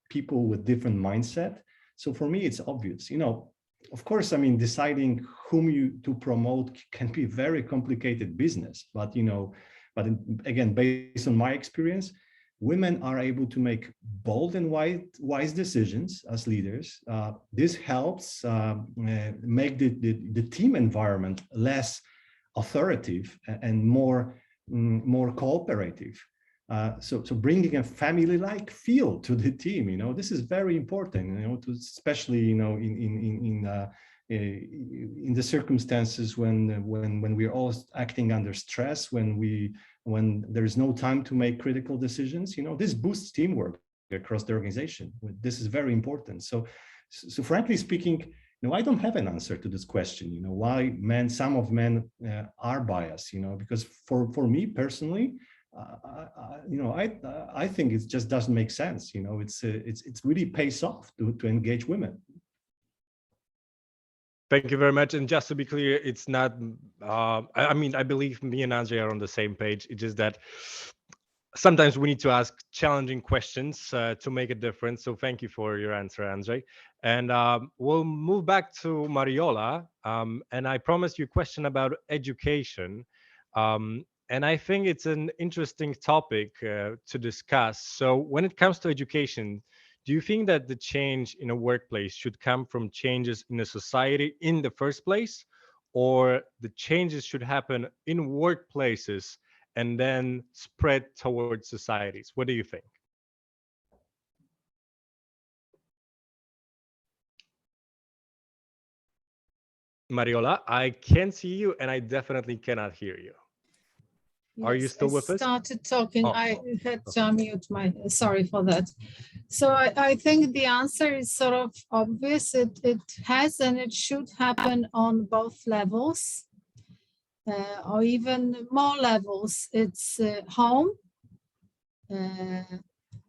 people with different mindset. So for me, it's obvious. Of course, I mean, deciding whom to promote can be very complicated business. But again, based on my experience, women are able to make bold and wise decisions as leaders. This helps make the team environment less authoritative and more cooperative. So bringing a family-like feel to the team, this is very important, especially in the circumstances when we're all acting under stress, when there's no time to make critical decisions. This boosts teamwork across the organization. This is very important. So frankly speaking, I don't have an answer to this question. Why some of men are biased. Because for me personally, I think it just doesn't make sense. It's really pays off to engage women. Thank you very much. And just to be clear, it's not, I mean, I believe me and Andrzej are on the same page. It's just that sometimes we need to ask challenging questions to make a difference. So thank you for your answer, Andrzej. And we'll move back to Mariola. And I promised you a question about education. And I think it's an interesting topic to discuss. So when it comes to education, do you think that the change in a workplace should come from changes in a society in the first place, or the changes should happen in workplaces and then spread towards societies? What do you think? Mariola, I can see you and I definitely cannot hear you. Are you still with I us? started talking. Oh. I had to unmute my, sorry for that. So I think the answer is sort of obvious. It has and it should happen on both levels, or even more levels. It's home,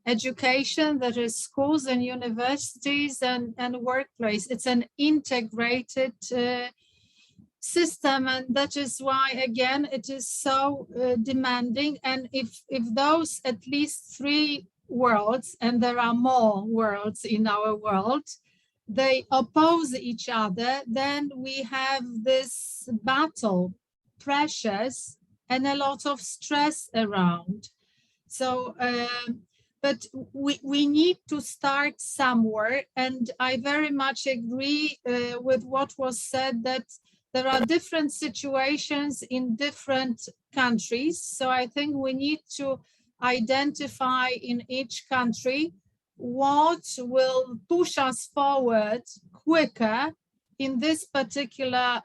education, that is schools and universities, and workplace. It's an integrated system, and that is why, again, it is so demanding. And if those at least three worlds, and there are more worlds in our world, they oppose each other, then we have this battle, pressures, and a lot of stress around. So, but we need to start somewhere, and I very much agree with what was said, that there are different situations in different countries. So I think we need to identify in each country what will push us forward quicker in this particular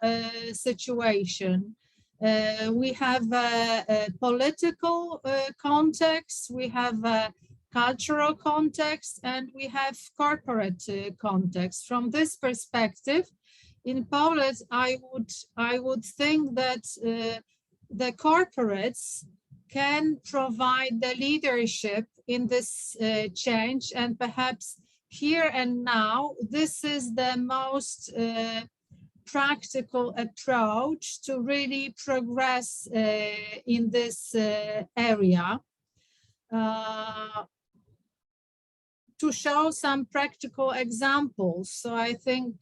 situation. We have a political context, we have a cultural context, and we have corporate context. From this perspective, in Poland, I would think that the corporates can provide the leadership in this change, and perhaps here and now, this is the most practical approach to really progress in this area. To show some practical examples. So I think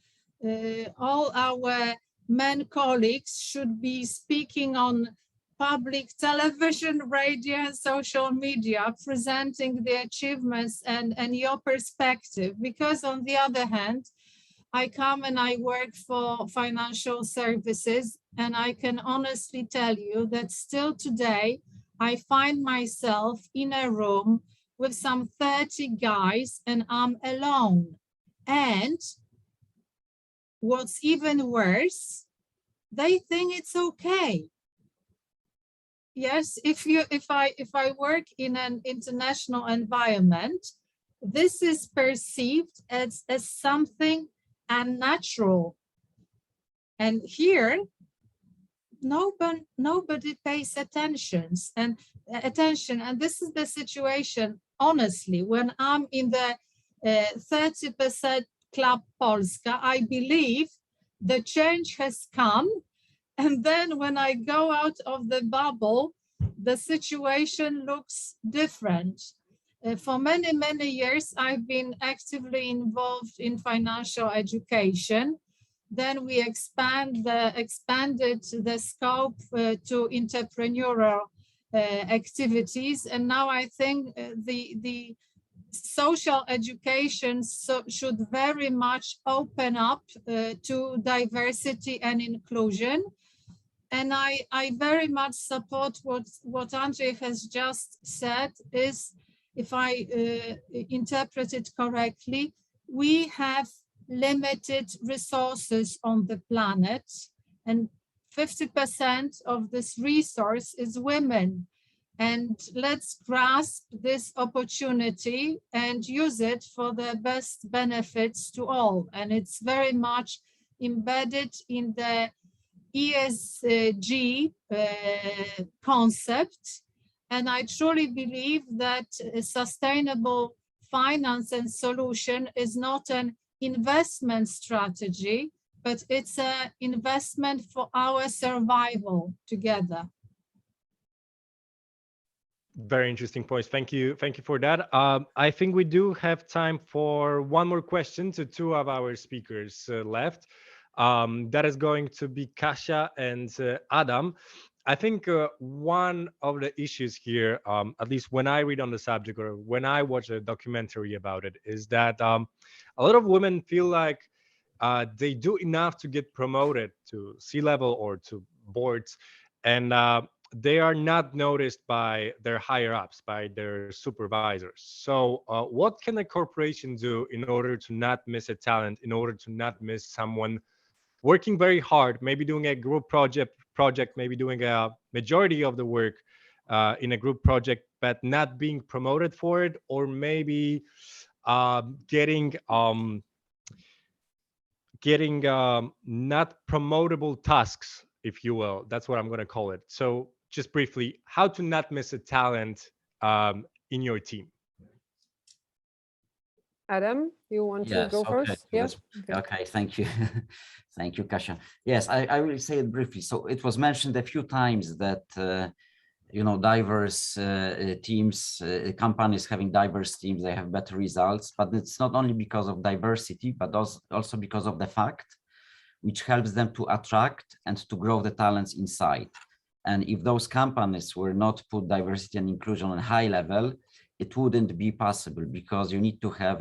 all our men colleagues should be speaking on public television, radio, and social media, presenting the achievements and your perspective. Because on the other hand, I come and I work for financial services, and I can honestly tell you that still today, I find myself in a room with some 30 guys and I'm alone. And what's even worse, they think it's okay. Yes, if I work in an international environment, this is perceived as something unnatural. And here, nobody pays attention. And this is the situation, honestly, when I'm in the 30% Club Polska, I believe the change has come. And then when I go out of the bubble, the situation looks different. For many, many years, I've been actively involved in financial education. Then we expanded the scope to entrepreneurial activities. And now I think the social education should very much open up to diversity and inclusion. And I very much support what Andrzej has just said, is, if I interpret it correctly, we have limited resources on the planet, and 50% of this resource is women. And let's grasp this opportunity and use it for the best benefits to all. And it's very much embedded in the ESG concept. And I truly believe that a sustainable finance and solution is not an investment strategy, but it's an investment for our survival together. Very interesting points. Thank you for that. I think we do have time for one more question to two of our speakers left. That is going to be Kasia and Adam. I think one of the issues here, at least when I read on the subject or when I watch a documentary about it, is that a lot of women feel like they do enough to get promoted to C-level or to boards, and they are not noticed by their higher ups, by their supervisors. So what can a corporation do in order to not miss a talent, in order to not miss someone working very hard, maybe doing a group project, maybe doing a majority of the work in a group project, but not being promoted for it, or maybe getting not promotable tasks, if you will. That's what I'm going to call it. So just briefly, how to not miss a talent in your team. Adam, you want to Yes, go okay. first? Yes. Okay, thank you. Thank you, Kasia. Yes, I will say it briefly. So it was mentioned a few times that, diverse teams, companies having diverse teams, they have better results, but it's not only because of diversity, but also because of the fact which helps them to attract and to grow the talents inside. And if those companies were not put diversity and inclusion on a high level, it wouldn't be possible, because you need to have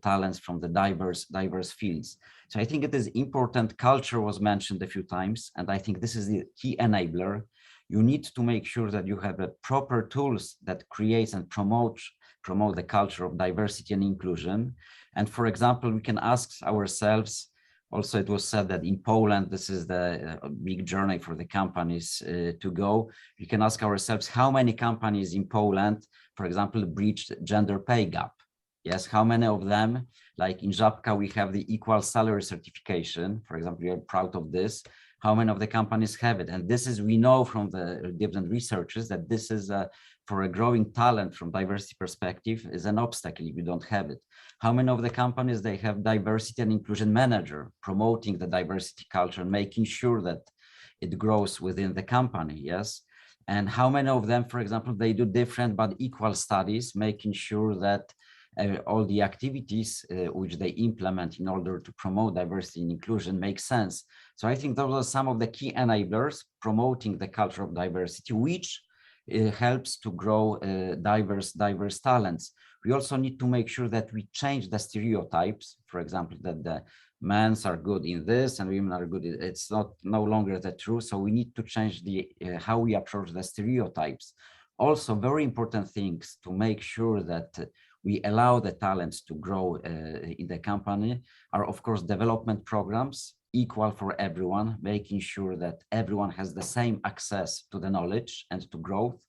talents from the diverse fields. So I think it is important. Culture was mentioned a few times, and I think this is the key enabler. You need to make sure that you have proper tools that creates and promote the culture of diversity and inclusion. And for example, we can ask ourselves, also it was said that in Poland, this is the big journey for the companies to go. We can ask ourselves, how many companies in Poland, for example, breached gender pay gap? Yes, how many of them, like in Żabka, we have the equal salary certification, for example, we are proud of this. How many of the companies have it? And this is, we know from the different researchers that this is for a growing talent from diversity perspective is an obstacle if you don't have it. How many of the companies, they have diversity and inclusion manager promoting the diversity culture and making sure that it grows within the company, yes? And how many of them, for example, they do different but equal studies, making sure that all the activities which they implement in order to promote diversity and inclusion make sense. So I think those are some of the key enablers promoting the culture of diversity, which helps to grow diverse talents. We also need to make sure that we change the stereotypes, for example, that the men are good in this and women are good. It's no longer the truth. So we need to change the how we approach the stereotypes. Also, very important things to make sure that we allow the talents to grow in the company are, of course, development programs equal for everyone, making sure that everyone has the same access to the knowledge and to growth,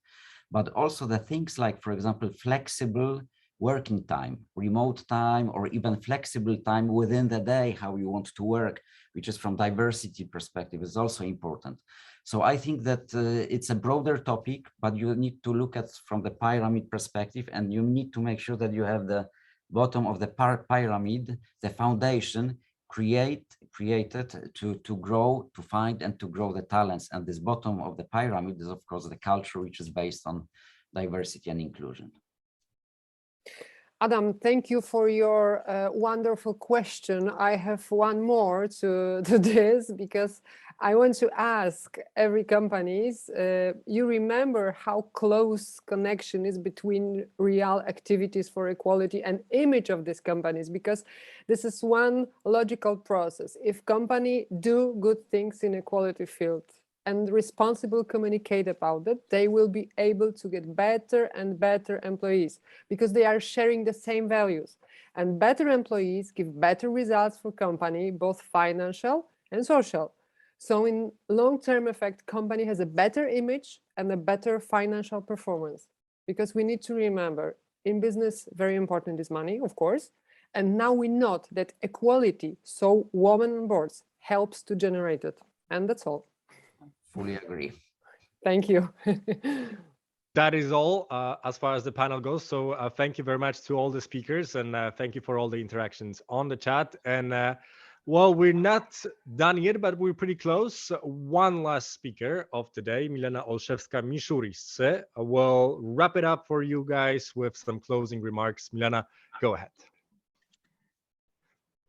but also the things like, for example, flexible working time, remote time, or even flexible time within the day, how you want to work, which is from diversity perspective is also important. So I think that it's a broader topic, but you need to look at from the pyramid perspective, and you need to make sure that you have the bottom of the pyramid, the foundation created to grow, to find and to grow the talents. And this bottom of the pyramid is, of course, the culture, which is based on diversity and inclusion. Adam, thank you for your wonderful question. I have one more to this, because I want to ask every companies, you remember how close connection is between real activities for equality and image of these companies, because this is one logical process. If company do good things in equality field and responsible communicate about it, they will be able to get better and better employees, because they are sharing the same values. And better employees give better results for company, both financial and social. So in long-term effect, company has a better image and a better financial performance, because we need to remember in business, very important is money, of course. And now we know that equality, so women on boards, helps to generate it. And that's all. Fully agree. Thank you. That is all as far as the panel goes. So thank you very much to all the speakers, and thank you for all the interactions on the chat. And well, we're not done yet, but we're pretty close. One last speaker of today, Milena Olszewska-Miszuris, will wrap it up for you guys with some closing remarks. Milena, go ahead.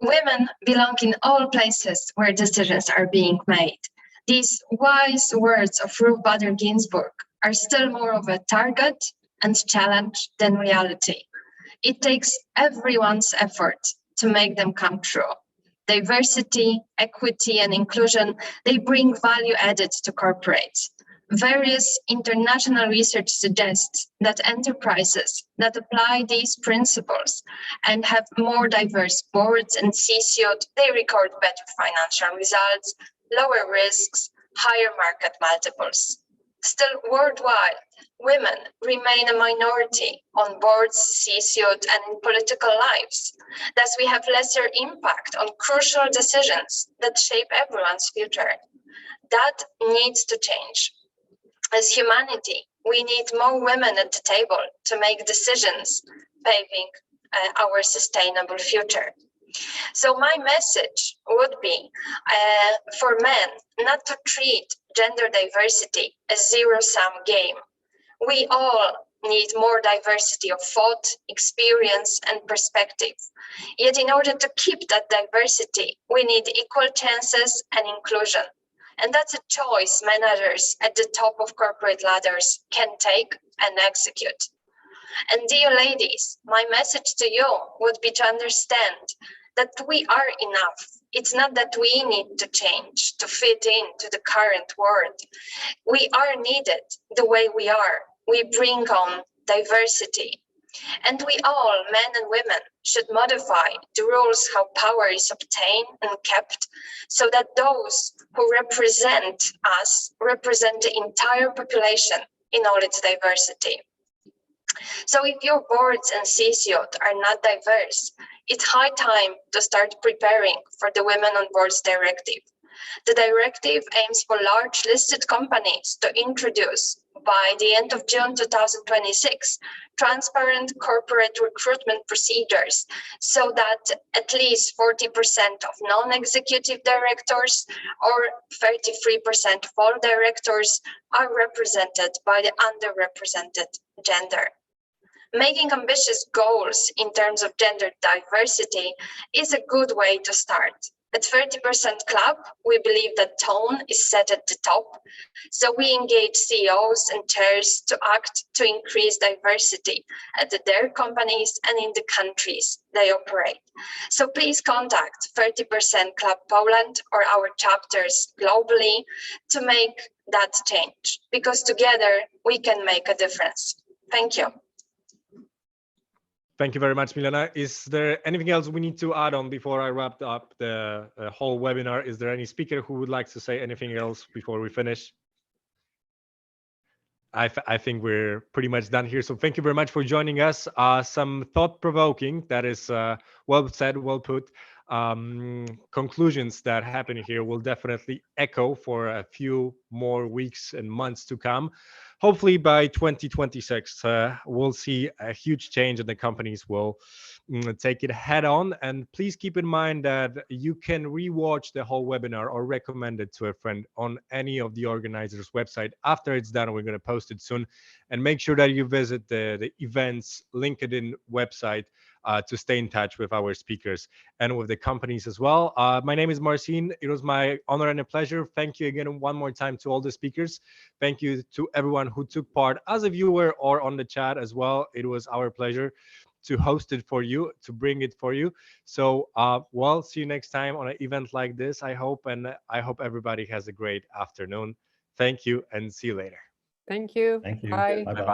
Women belong in all places where decisions are being made. These wise words of Ruth Bader Ginsburg are still more of a target and challenge than reality. It takes everyone's effort to make them come true. Diversity, equity, and inclusion, they bring value added to corporates. Various international research suggests that enterprises that apply these principles and have more diverse boards and CCO, they record better financial results, lower risks, higher market multiples. Still, worldwide, women remain a minority on boards, CCO, and in political lives. Thus, we have lesser impact on crucial decisions that shape everyone's future. That needs to change. As humanity, we need more women at the table to make decisions paving our sustainable future. So my message would be for men not to treat gender diversity as zero-sum game. We all need more diversity of thought, experience, and perspective. Yet in order to keep that diversity, we need equal chances and inclusion. And that's a choice managers at the top of corporate ladders can take and execute. And dear ladies, my message to you would be to understand that we are enough. It's not that we need to change to fit into the current world. We are needed the way we are. We bring on diversity. And we all, men and women, should modify the rules how power is obtained and kept so that those who represent us represent the entire population in all its diversity. So if your boards and CCO are not diverse, it's high time to start preparing for the Women on Boards Directive. The directive aims for large listed companies to introduce, by the end of June 2026, transparent corporate recruitment procedures so that at least 40% of non-executive directors or 33% of all directors are represented by the underrepresented gender. Making ambitious goals in terms of gender diversity is a good way to start. At 30% Club, we believe that tone is set at the top, so we engage CEOs and chairs to act to increase diversity at their companies and in the countries they operate. So please contact 30% Club Poland or our chapters globally to make that change, because together we can make a difference. Thank you. Thank you very much, Milena. Is there anything else we need to add on before I wrap up the whole webinar? Is there any speaker who would like to say anything else before we finish? I think we're pretty much done here. So thank you very much for joining us. Some thought-provoking, that is well said, well put, conclusions that happen here will definitely echo for a few more weeks and months to come. Hopefully by 2026, we'll see a huge change and the companies will take it head on. And please keep in mind that you can rewatch the whole webinar or recommend it to a friend on any of the organizers' website. After it's done, we're going to post it soon. And make sure that you visit the events LinkedIn website to stay in touch with our speakers and with the companies as well. My name is Marcin. It was my honor and a pleasure. Thank you again one more time to all the speakers. Thank you to everyone who took part as a viewer or on the chat as well. It was our pleasure to host it for you, to bring it for you. So, well, see you next time on an event like this, I hope. And I hope everybody has a great afternoon. Thank you and see you later. Thank you. Thank you. Bye. Bye-bye.